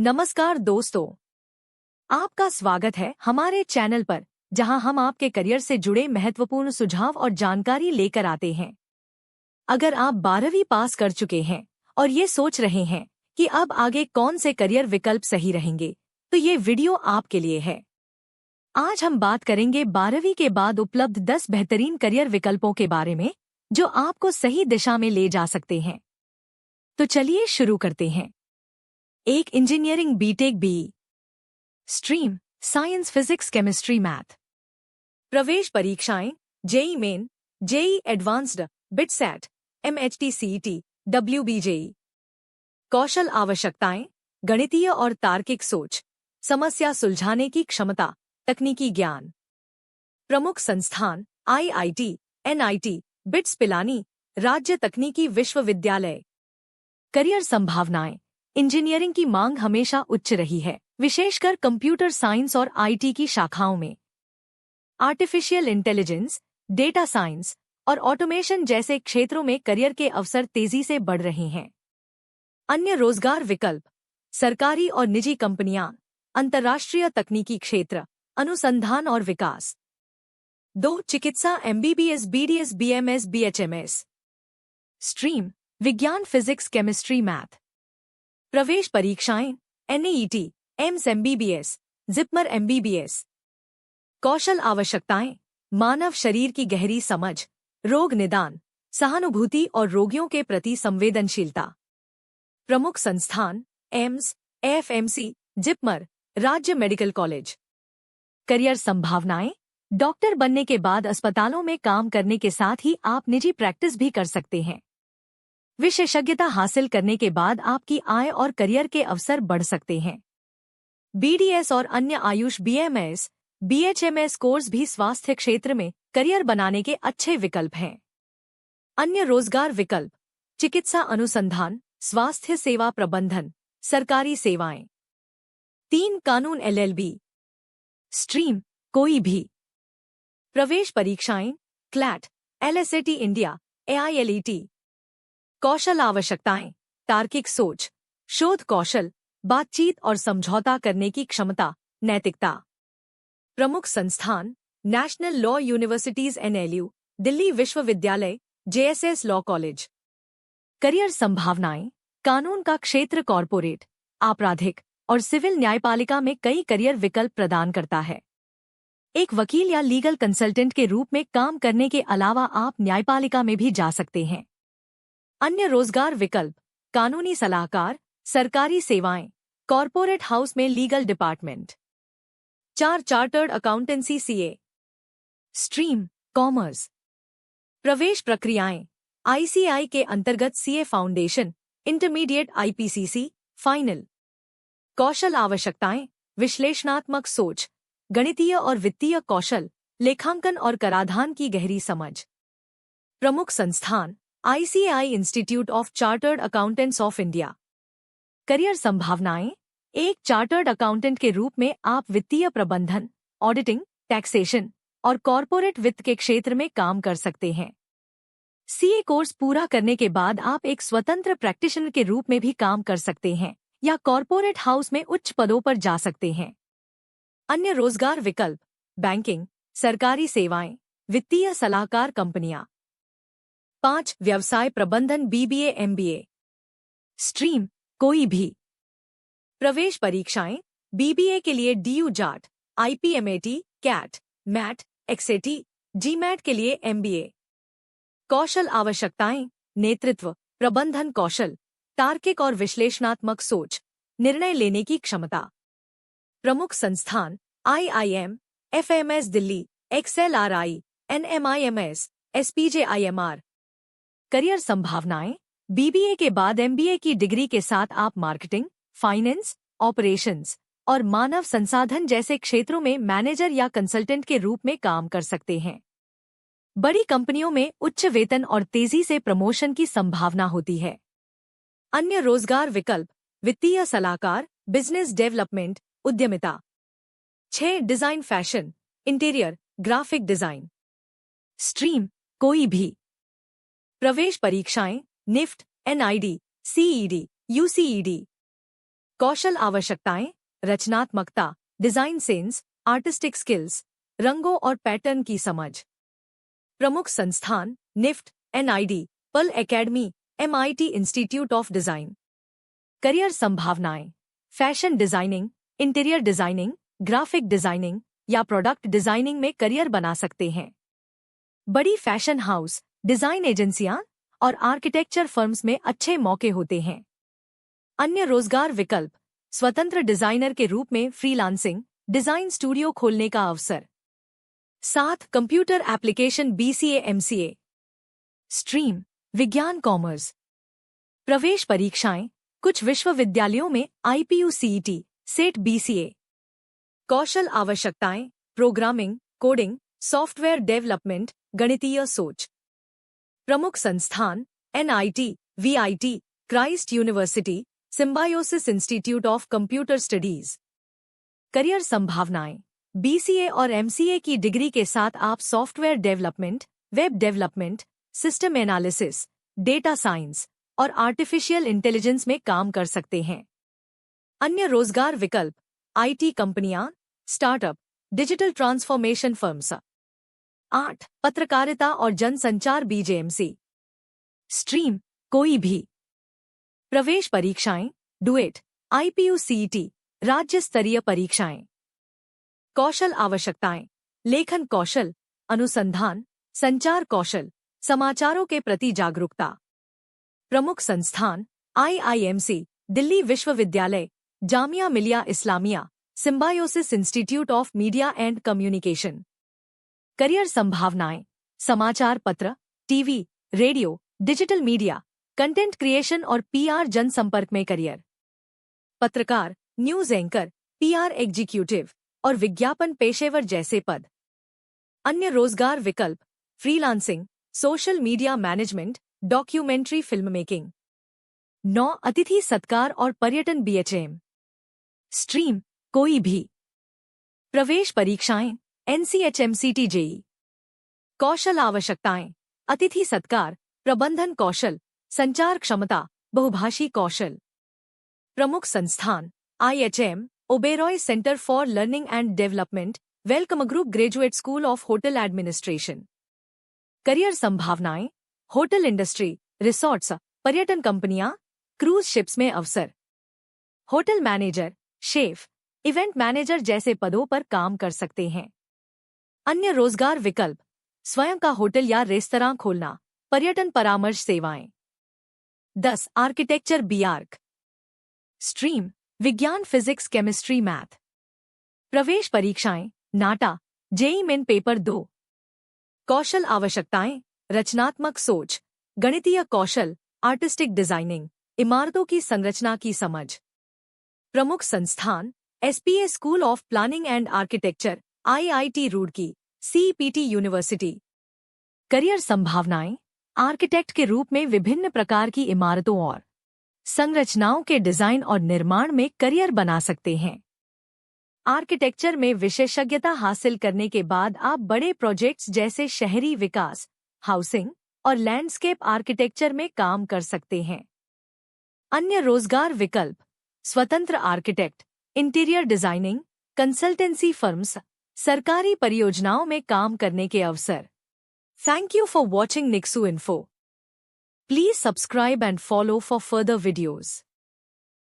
नमस्कार दोस्तों, आपका स्वागत है हमारे चैनल पर जहां हम आपके करियर से जुड़े महत्वपूर्ण सुझाव और जानकारी लेकर आते हैं। अगर आप 12वीं पास कर चुके हैं और ये सोच रहे हैं कि अब आगे कौन से करियर विकल्प सही रहेंगे, तो ये वीडियो आपके लिए है। आज हम बात करेंगे 12वीं के बाद उपलब्ध 10 बेहतरीन करियर विकल्पों के बारे में जो आपको सही दिशा में ले जा सकते हैं। तो चलिए शुरू करते हैं। एक engineering BTech B stream science physics chemistry math. प्रवेश परीक्षाएं JEE main, JEE advanced, BITSAT, MHT CET, WBJEE. कौशल आवश्यकताएं गणितीय और तार्किक सोच, समस्या सुलझाने की क्षमता, तकनीकी ज्ञान। प्रमुख संस्थान आईआईटी, एनआईटी, बिट्स पिलानी, राज्य तकनीकी विश्वविद्यालय। करियर संभावनाएं इंजीनियरिंग की मांग हमेशा उच्च रही है, विशेषकर कंप्यूटर साइंस और आईटी की शाखाओं में। आर्टिफिशियल इंटेलिजेंस, डेटा साइंस और ऑटोमेशन जैसे क्षेत्रों में करियर के अवसर तेजी से बढ़ रहे हैं। अन्य रोजगार विकल्प सरकारी और निजी कंपनियां, अंतर्राष्ट्रीय तकनीकी क्षेत्र, अनुसंधान और विकास। 2 चिकित्सा MBBS, BDS, BMS, BHMS. Stream विज्ञान फिजिक्स केमिस्ट्री मैथ। प्रवेश परीक्षाएं NEET, AIIMS MBBS, JIPMER MBBS. कौशल आवश्यकताएं मानव शरीर की गहरी समझ, रोग निदान, सहानुभूति और रोगियों के प्रति संवेदनशीलता। प्रमुख संस्थान एम्स, एफएमसी, जिपमर, राज्य मेडिकल कॉलेज। करियर संभावनाएं डॉक्टर बनने के बाद अस्पतालों में काम करने के साथ ही आप निजी प्रैक्टिस भी कर सकते हैं। विशेषज्ञता हासिल करने के बाद आपकी आय और करियर के अवसर बढ़ सकते हैं। बीडीएस और अन्य आयुष बीएमएस, बीएचएमएस कोर्स भी स्वास्थ्य क्षेत्र में करियर बनाने के अच्छे विकल्प हैं। अन्य रोजगार विकल्प चिकित्सा अनुसंधान, स्वास्थ्य सेवा प्रबंधन, सरकारी सेवाएं। 3 कानून एलएलबी। स्ट्रीम कोई भी। प्रवेश परीक्षाएं क्लैट, एलएसएटी इंडिया, एआईएलईटी। कौशल आवश्यकताएं तार्किक सोच, शोध कौशल, बातचीत और समझौता करने की क्षमता, नैतिकता। प्रमुख संस्थान national law universities NLU, Delhi विश्वविद्यालय, जेएसएस लॉ कॉलेज। करियर संभावनाएं कानून का क्षेत्र कॉरपोरेट, आपराधिक और सिविल न्यायपालिका में कई करियर विकल्प प्रदान करता है। एक वकील या लीगल कंसल्टेंट के रूप में काम करने के अलावा आप न्यायपालिका में भी जा सकते हैं। अन्य रोजगार विकल्प कानूनी सलाहकार, सरकारी सेवाएं, कॉरपोरेट हाउस में legal department. 4 chartered accountancy CA. स्ट्रीम कॉमर्स। प्रवेश प्रक्रियाएं आईसीआई के अंतर्गत CA foundation, intermediate IPCC, final. कौशल आवश्यकताएं विश्लेषणात्मक सोच, गणितीय और वित्तीय कौशल, लेखांकन और कराधान की गहरी समझ। प्रमुख संस्थान ICI institute of chartered accountants of India. Career संभावनाएं एक चार्टर्ड अकाउंटेंट के रूप में आप वित्तीय प्रबंधन, ऑडिटिंग, टैक्सेशन और कॉरपोरेट वित्त के क्षेत्र में काम कर सकते हैं। सीए कोर्स पूरा करने के बाद आप एक स्वतंत्र प्रैक्टिशनर के रूप में भी काम कर सकते हैं या कॉरपोरेट हाउस में उच्च पदों पर जा सकते हैं। अन्य रोजगार विकल्प बैंकिंग, सरकारी सेवाएं, वित्तीय सलाहकार कंपनियां। 5 व्यवसाय प्रबंधन बीबीए एमबीए। स्ट्रीम कोई भी। प्रवेश परीक्षाएं बीबीए के लिए DU JAT, IPMAT, CAT, MAT, XAT, GMAT के लिए एमबीए। कौशल आवश्यकताएं नेतृत्व, प्रबंधन कौशल, तार्किक और विश्लेषणात्मक सोच, निर्णय लेने की क्षमता। प्रमुख संस्थान IIM, FMS Delhi, XLRI, NMIMS, SPJIMR. Career संभावनाएं बीबीए के बाद एमबीए की डिग्री के साथ आप मार्केटिंग, फाइनेंस, ऑपरेशंस और मानव संसाधन जैसे क्षेत्रों में मैनेजर या कंसल्टेंट के रूप में काम कर सकते हैं। बड़ी कंपनियों में उच्च वेतन और तेजी से प्रमोशन की संभावना होती है। अन्य रोजगार विकल्प वित्तीय सलाहकार, बिजनेस डेवलपमेंट, उद्यमिता। 6 design fashion, interior, graphic design. Stream कोई भी। प्रवेश परीक्षाएं निफ्ट, एनआईडी, सीईडी, यूसीईडी। कौशल आवश्यकताएं, रचनात्मकता, डिजाइन सेंस, आर्टिस्टिक स्किल्स, रंगों और पैटर्न की समझ। प्रमुख संस्थान NIFT, NID, Pearl Academy, MIT institute of design. Career संभावनाएं, fashion designing, interior designing, graphic designing या प्रोडक्ट डिजाइनिंग में करियर बना सकते हैं। बड़ी फैशन हाउस, डिजाइन एजेंसियां और आर्किटेक्चर फर्म्स में अच्छे मौके होते हैं। अन्य रोजगार विकल्प, स्वतंत्र डिजाइनर के रूप में फ्रीलांसिंग, डिजाइन स्टूडियो खोलने का अवसर। 7 computer application BCA MCA. Stream, विज्ञान कॉमर्स। प्रवेश परीक्षाएं, कुछ विश्वविद्यालयों में आईपीयू सीईटी, सेट बीसीए। कौशल आवश्यकताएं, प्रोग्रामिंग, कोडिंग, सॉफ्टवेयर डेवलपमेंट, गणितीय सोच। प्रमुख संस्थान NIT, VIT, Christ university, symbiosis institute of computer studies. Career संभावनाएं, बीसीए और एमसीए की डिग्री के साथ आप software development, web development, system analysis, data science और आर्टिफिशियल इंटेलिजेंस में काम कर सकते हैं। अन्य रोजगार विकल्प, आईटी कंपनियां, स्टार्टअप, डिजिटल ट्रांसफॉर्मेशन फर्म्स। 8 पत्रकारिता और जनसंचार बीजेएमसी। स्ट्रीम, कोई भी। प्रवेश परीक्षाएं, डुएट, आईपीयू सीईटी, राज्य स्तरीय परीक्षाएं। कौशल आवश्यकताएं, लेखन कौशल, अनुसंधान, संचार कौशल, समाचारों के प्रति जागरूकता। प्रमुख संस्थान आईआईएमसी, दिल्ली विश्वविद्यालय, Jamia Millia Islamia, symbiosis institute of media and communication. Career संभावनाएं, समाचार पत्र, TV, radio, digital media, content creation और पीआर, जनसंपर्क में करियर। पत्रकार, न्यूज एंकर, पीआर एग्जीक्यूटिव और विज्ञापन पेशेवर जैसे पद। अन्य रोजगार विकल्प, freelancing, social media management, documentary film making. 9 अतिथि सत्कार और पर्यटन बीएचएम। स्ट्रीम, कोई भी। प्रवेश परीक्षाएं, एनसीएचएमसीटी जेई। कौशल आवश्यकताएं, अतिथि सत्कार, प्रबंधन कौशल, संचार क्षमता, बहुभाषी कौशल। प्रमुख संस्थान IHM, Oberoi centre for learning and development, welcome group, graduate school of hotel administration. Career संभावनाएं, होटल इंडस्ट्री, रिसोर्ट्स, पर्यटन कंपनियां, क्रूज शिप्स में अवसर। Hotel manager, chef, event manager जैसे पदों पर काम कर सकते हैं। अन्य रोजगार विकल्प, स्वयं का होटल या रेस्तरां खोलना, पर्यटन परामर्श सेवाएं। 10 आर्किटेक्चर बीआर्क। स्ट्रीम, विज्ञान, फिजिक्स, केमिस्ट्री, मैथ। प्रवेश परीक्षाएं, नाटा, जेईई मेन पेपर 2। कौशल आवश्यकताएं, रचनात्मक सोच, गणितीय कौशल, आर्टिस्टिक डिजाइनिंग, इमारतों की संरचना की समझ। प्रमुख संस्थान SPA school of planning and architecture, IIT Roorkee, CPT university. Career संभावनाएं, आर्किटेक्ट के रूप में विभिन्न प्रकार की इमारतों और संरचनाओं के डिजाइन और निर्माण में करियर बना सकते हैं। आर्किटेक्चर में विशेषज्ञता हासिल करने के बाद आप बड़े प्रोजेक्ट्स जैसे शहरी विकास, हाउसिंग और लैंडस्केप आर्किटेक्चर में काम कर सकते हैं। अन्य रोजगार विकल्प, स्वतंत्र architect, interior designing, consultancy firms, सरकारी परियोजनाओं में काम करने के अवसर। Thank you for watching Nixu Info. Please subscribe and follow for further videos.